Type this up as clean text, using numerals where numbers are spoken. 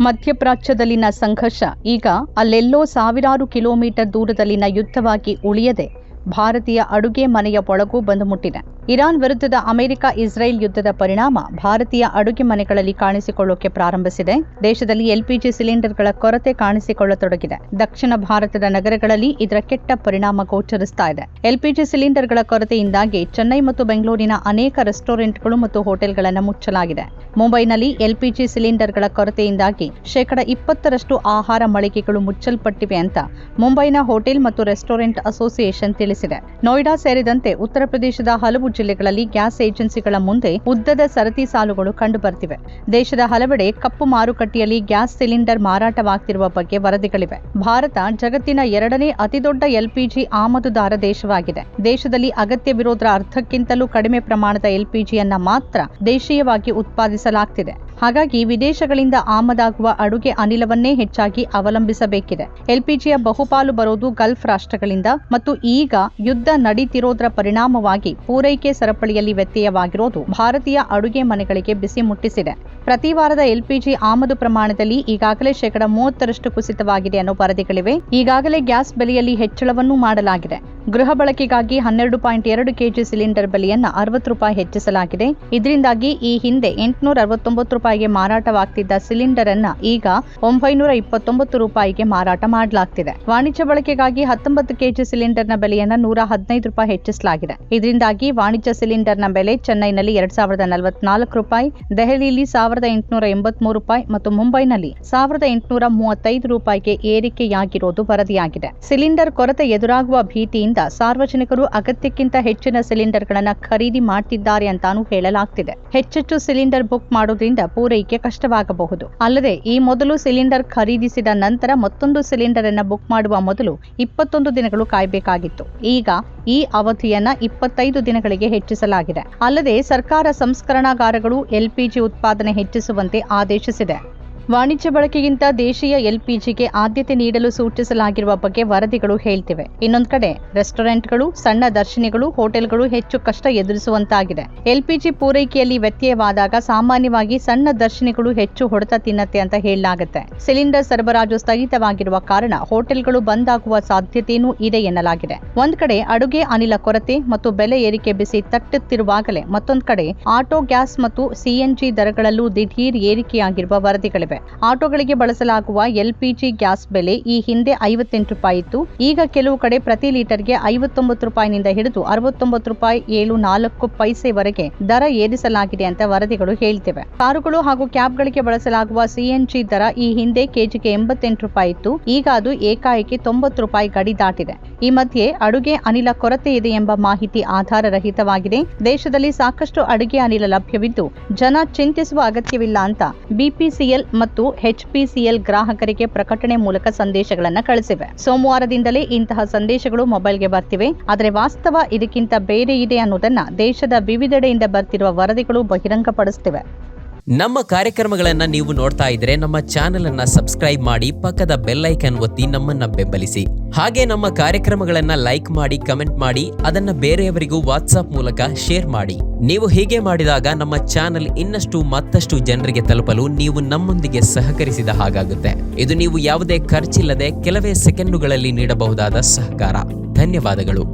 ಮಧ್ಯಪ್ರಾಚ್ಯದಲ್ಲಿನ ಸಂಘರ್ಷ ಈಗ ಅಲ್ಲೆಲ್ಲೋ ಸಾವಿರಾರು ಕಿಲೋಮೀಟರ್ ದೂರದಲ್ಲಿನ ಯುದ್ಧವಾಗಿ ಉಳಿಯದೆ ಭಾರತೀಯ ಅಡುಗೆ ಮನೆಯ ಒಳಗೂ ಬಂದು ಮುಟ್ಟಿದೆ. ಇರಾನ್ ವಿರುದ್ಧದ ಅಮೆರಿಕ-ಇಸ್ರೇಲ್ ಯುದ್ಧದ ಪರಿಣಾಮ ಭಾರತೀಯ ಅಡುಗೆ ಮನೆಗಳಲ್ಲಿ ಕಾಣಿಸಿಕೊಳ್ಳೋಕೆ ಪ್ರಾರಂಭಿಸಿದೆ. ದೇಶದಲ್ಲಿ ಎಲ್ಪಿಜಿ ಸಿಲಿಂಡರ್ಗಳ ಕೊರತೆ ಕಾಣಿಸಿಕೊಳ್ಳತೊಡಗಿದೆ. ದಕ್ಷಿಣ ಭಾರತದ ನಗರಗಳಲ್ಲಿ ಇದರ ಕೆಟ್ಟ ಪರಿಣಾಮ ಗೋಚರಿಸ್ತಾ ಇದೆ. ಎಲ್ಪಿಜಿ ಸಿಲಿಂಡರ್ಗಳ ಕೊರತೆಯಿಂದಾಗಿ ಚೆನ್ನೈ ಮತ್ತು ಬೆಂಗಳೂರಿನ ಅನೇಕ ರೆಸ್ಟೋರೆಂಟ್ಗಳು ಮತ್ತು ಹೋಟೆಲ್ಗಳನ್ನು ಮುಚ್ಚಲಾಗಿದೆ. ಮುಂಬೈನಲ್ಲಿ ಎಲ್ಪಿಜಿ ಸಿಲಿಂಡರ್ಗಳ ಕೊರತೆಯಿಂದಾಗಿ 20% ಆಹಾರ ಮಳಿಗೆಗಳು ಮುಚ್ಚಲ್ಪಟ್ಟಿವೆ ಅಂತ ಮುಂಬೈನ ಹೋಟೆಲ್ ಮತ್ತು ರೆಸ್ಟೋರೆಂಟ್ ಅಸೋಸಿಯೇಷನ್ ತಿಳಿಸಿದೆ. ನೋಯ್ಡಾ ಸೇರಿದಂತೆ ಉತ್ತರ ಪ್ರದೇಶದ ಹಲವು ಜಿಲ್ಲೆಗಳಲ್ಲಿ ಗ್ಯಾಸ್ ಏಜೆನ್ಸಿಗಳ ಮುಂದೆ ಉದ್ದದ ಸರತಿ ಸಾಲುಗಳು ಕಂಡುಬರ್ತಿವೆ. ದೇಶದ ಹಲವೆಡೆ ಕಪ್ಪು ಮಾರುಕಟ್ಟೆಯಲ್ಲಿ ಗ್ಯಾಸ್ ಸಿಲಿಂಡರ್ ಮಾರಾಟವಾಗ್ತಿರುವ ಬಗ್ಗೆ ವರದಿಗಳಿವೆ. ಭಾರತ ಜಗತ್ತಿನ 2ನೇ ಅತಿದೊಡ್ಡ ಎಲ್ಪಿಜಿ ಆಮದುದಾರ ದೇಶವಾಗಿದೆ. ದೇಶದಲ್ಲಿ ಅಗತ್ಯವಿರೋದರ ಅರ್ಧಕ್ಕಿಂತಲೂ ಕಡಿಮೆ ಪ್ರಮಾಣದ ಎಲ್ಪಿಜಿಯನ್ನ ಮಾತ್ರ ದೇಶೀಯವಾಗಿ ಉತ್ಪಾದಿಸಲಾಗ್ತಿದೆ. ಹಾಗಾಗಿ ವಿದೇಶಗಳಿಂದ ಆಮದಾಗುವ ಅಡುಗೆ ಅನಿಲವನ್ನೇ ಹೆಚ್ಚಾಗಿ ಅವಲಂಬಿಸಬೇಕಿದೆ. ಎಲ್ಪಿಜಿಯ ಬಹುಪಾಲು ಬರೋದು ಗಲ್ಫ್ ರಾಷ್ಟ್ರಗಳಿಂದ ಮತ್ತು ಈಗ ಯುದ್ಧ ನಡೀತಿರೋದರ ಪರಿಣಾಮವಾಗಿ ಪೂರೈಕೆ ಸರಪಳಿಯಲ್ಲಿ ವ್ಯತ್ಯಯವಾಗಿರೋದು ಭಾರತೀಯ ಅಡುಗೆ ಮನೆಗಳಿಗೆ ಬಿಸಿ ಮುಟ್ಟಿಸಿದೆ. ಪ್ರತಿ ವಾರದ ಎಲ್ಪಿಜಿ ಆಮದು ಪ್ರಮಾಣದಲ್ಲಿ ಈಗಾಗಲೇ 30% ಕುಸಿತವಾಗಿದೆ ಅನ್ನೋ ವರದಿಗಳಿವೆ. ಈಗಾಗಲೇ ಗ್ಯಾಸ್ ಬೆಲೆಯಲ್ಲಿ ಹೆಚ್ಚಳವನ್ನೂ ಮಾಡಲಾಗಿದೆ. ಗೃಹ ಬಳಕೆಗಾಗಿ 12.2 ಕೆಜಿ ಸಿಲಿಂಡರ್ ಬೆಲೆಯನ್ನ ₹60 ಹೆಚ್ಚಿಸಲಾಗಿದೆ. ಇದರಿಂದಾಗಿ ಈ ಹಿಂದೆ ₹869ಗೆ ಮಾರಾಟವಾಗ್ತಿದ್ದ ಸಿಲಿಂಡರ್ ಅನ್ನ ಈಗ ₹929ಗೆ ಮಾರಾಟ ಮಾಡಲಾಗ್ತಿದೆ. ವಾಣಿಜ್ಯ ಬಳಕೆಗಾಗಿ 19 ಕೆಜಿ ಸಿಲಿಂಡರ್ನ ಬೆಲೆಯನ್ನ ₹115 ಹೆಚ್ಚಿಸಲಾಗಿದೆ. ಇದರಿಂದಾಗಿ ವಾಣಿಜ್ಯ ಸಿಲಿಂಡರ್ನ ಬೆಲೆ ಚೆನ್ನೈನಲ್ಲಿ ₹2044, ದೆಹಲಿಯಲ್ಲಿ ₹1883 ಮತ್ತು ಮುಂಬೈನಲ್ಲಿ ₹1835ಗೆ ಏರಿಕೆಯಾಗಿರೋದು ವರದಿಯಾಗಿದೆ. ಸಿಲಿಂಡರ್ ಕೊರತೆ ಎದುರಾಗುವ ಭೀತಿಯಿಂದ ಸಾರ್ವಜನಿಕರು ಅಗತ್ಯಕ್ಕಿಂತ ಹೆಚ್ಚಿನ ಸಿಲಿಂಡರ್ಗಳನ್ನು ಖರೀದಿ ಮಾಡ್ತಿದ್ದಾರೆ ಅಂತಾನೂ ಹೇಳಲಾಗ್ತಿದೆ. ಹೆಚ್ಚೆಚ್ಚು ಸಿಲಿಂಡರ್ ಬುಕ್ ಮಾಡೋದ್ರಿಂದ ಪೂರೈಕೆ ಕಷ್ಟವಾಗಬಹುದು. ಅಲ್ಲದೆ ಈ ಮೊದಲು ಸಿಲಿಂಡರ್ ಖರೀದಿಸಿದ ನಂತರ ಮತ್ತೊಂದು ಸಿಲಿಂಡರ್ ಅನ್ನು ಬುಕ್ ಮಾಡುವ ಮೊದಲು 21 ದಿನಗಳು ಕಾಯಬೇಕಾಗಿತ್ತು. ಈಗ ಈ ಅವಧಿಯನ್ನ 25 ದಿನಗಳಿಗೆ ಹೆಚ್ಚಿಸಲಾಗಿದೆ. ಅಲ್ಲದೆ ಸರ್ಕಾರ ಸಂಸ್ಕರಣಾಗಾರಗಳು ಎಲ್ಪಿಜಿ ಉತ್ಪಾದನೆ ಹೆಚ್ಚಿಸುವಂತೆ ಆದೇಶಿಸಿದೆ. ವಾಣಿಜ್ಯ ಬಳಕೆಗಿಂತ ದೇಶೀಯ ಎಲ್ಪಿಜಿಗೆ ಆದ್ಯತೆ ನೀಡಲು ಸೂಚಿಸಲಾಗಿರುವ ಬಗ್ಗೆ ವರದಿಗಳು ಹೇಳ್ತಿವೆ. ಇನ್ನೊಂದು ಕಡೆ ರೆಸ್ಟೋರೆಂಟ್ಗಳು, ಸಣ್ಣ ದರ್ಶಿನಿಗಳು, ಹೋಟೆಲ್ಗಳು ಹೆಚ್ಚು ಕಷ್ಟ ಎದುರಿಸುವಂತಾಗಿದೆ. ಎಲ್ಪಿಜಿ ಪೂರೈಕೆಯಲ್ಲಿ ವ್ಯತ್ಯಯವಾದಾಗ ಸಾಮಾನ್ಯವಾಗಿ ಸಣ್ಣ ದರ್ಶಿನಿಗಳು ಹೆಚ್ಚು ಹೊಡೆತ ತಿನ್ನತ್ತೆ ಅಂತ ಹೇಳಲಾಗುತ್ತೆ. ಸಿಲಿಂಡರ್ ಸರಬರಾಜು ಸ್ಥಗಿತವಾಗಿರುವ ಕಾರಣ ಹೋಟೆಲ್ಗಳು ಬಂದ್ ಆಗುವ ಸಾಧ್ಯತೆಯೂ ಇದೆ ಎನ್ನಲಾಗಿದೆ. ಒಂದ್ ಕಡೆ ಅಡುಗೆ ಅನಿಲ ಕೊರತೆ ಮತ್ತು ಬೆಲೆ ಏರಿಕೆ ಬಿಸಿ ತಟ್ಟುತ್ತಿರುವಾಗಲೇ ಮತ್ತೊಂದು ಕಡೆ ಆಟೋ ಗ್ಯಾಸ್ ಮತ್ತು ಸಿಎನ್ಜಿ ದರಗಳಲ್ಲೂ ದಿಢೀರ್ ಏರಿಕೆಯಾಗಿರುವ ವರದಿಗಳಿವೆ. ಆಟೋಗಳಿಗೆ ಬಳಸಲಾಗುವ ಎಲ್ಪಿಜಿ ಗ್ಯಾಸ್ ಬೆಲೆ ಈ ಹಿಂದೆ ₹58 ಇತ್ತು. ಈಗ ಕೆಲವು ಕಡೆ ಪ್ರತಿ ಲೀಟರ್ಗೆ ₹59 ಹಿಡಿದು ₹69.74 ವರೆಗೆ ದರ ಏರಿಸಲಾಗಿದೆ ಅಂತ ವರದಿಗಳು ಹೇಳ್ತಿವೆ. ಕಾರುಗಳು ಹಾಗೂ ಕ್ಯಾಬ್ಗಳಿಗೆ ಬಳಸಲಾಗುವ ಸಿಎನ್ಜಿ ದರ ಈ ಹಿಂದೆ ಕೆಜಿಗೆ ₹88 ಇತ್ತು. ಈಗ ಅದು ಏಕಾಏಕಿ ₹90 ಗಡಿ ದಾಟಿದೆ. ಈ ಮಧ್ಯೆ ಅಡುಗೆ ಅನಿಲ ಕೊರತೆ ಇದೆ ಎಂಬ ಮಾಹಿತಿ ಆಧಾರರಹಿತವಾಗಿದೆ. ದೇಶದಲ್ಲಿ ಸಾಕಷ್ಟು ಅಡುಗೆ ಅನಿಲ ಲಭ್ಯವಿದ್ದು ಜನ ಚಿಂತಿಸುವ ಅಗತ್ಯವಿಲ್ಲ ಅಂತ ಬಿಪಿಸಿಎಲ್ ಮತ್ತು ಎಚ್ಪಿಸಿಎಲ್ ಗ್ರಾಹಕರಿಗೆ ಪ್ರಕಟಣೆ ಮೂಲಕ ಸಂದೇಶಗಳನ್ನು ಕಳಿಸಿವೆ. ಸೋಮವಾರದಿಂದಲೇ ಇಂತಹ ಸಂದೇಶಗಳು ಮೊಬೈಲ್ಗೆ ಬರ್ತಿವೆ. ಆದರೆ ವಾಸ್ತವ ಇದಕ್ಕಿಂತ ಬೇರೆ ಇದೆ ಅನ್ನೋದನ್ನ ದೇಶದ ವಿವಿಧೆಡೆಯಿಂದ ಬರ್ತಿರುವ ವರದಿಗಳು ಬಹಿರಂಗಪಡಿಸುತ್ತಿವೆ. ನಮ್ಮ ಕಾರ್ಯಕ್ರಮಗಳನ್ನ ನೀವು ನೋಡ್ತಾ ಇದ್ರೆ ನಮ್ಮ ಚಾನೆಲ್ ಅನ್ನ ಸಬ್ಸ್ಕ್ರೈಬ್ ಮಾಡಿ, ಪಕ್ಕದ ಬೆಲ್ ಐಕನ್ ಒತ್ತಿ ನಮ್ಮನ್ನ ಬೆಂಬಲಿಸಿ. ಹಾಗೆ ನಮ್ಮ ಕಾರ್ಯಕ್ರಮಗಳನ್ನ ಲೈಕ್ ಮಾಡಿ, ಕಮೆಂಟ್ ಮಾಡಿ, ಅದನ್ನ ಬೇರೆಯವರಿಗೂ ವಾಟ್ಸ್ಆಪ್ ಮೂಲಕ ಶೇರ್ ಮಾಡಿ. ನೀವು ಹೀಗೆ ಮಾಡಿದಾಗ ನಮ್ಮ ಚಾನೆಲ್ ಇನ್ನಷ್ಟು ಮತ್ತಷ್ಟು ಜನರಿಗೆ ತಲುಪಲು ನೀವು ನಮ್ಮೊಂದಿಗೆ ಸಹಕರಿಸಿದ ಹಾಗಾಗುತ್ತೆ. ಇದು ನೀವು ಯಾವುದೇ ಖರ್ಚಿಲ್ಲದೆ ಕೆಲವೇ ಸೆಕೆಂಡುಗಳಲ್ಲಿ ನೀಡಬಹುದಾದ ಸಹಕಾರ. ಧನ್ಯವಾದಗಳು.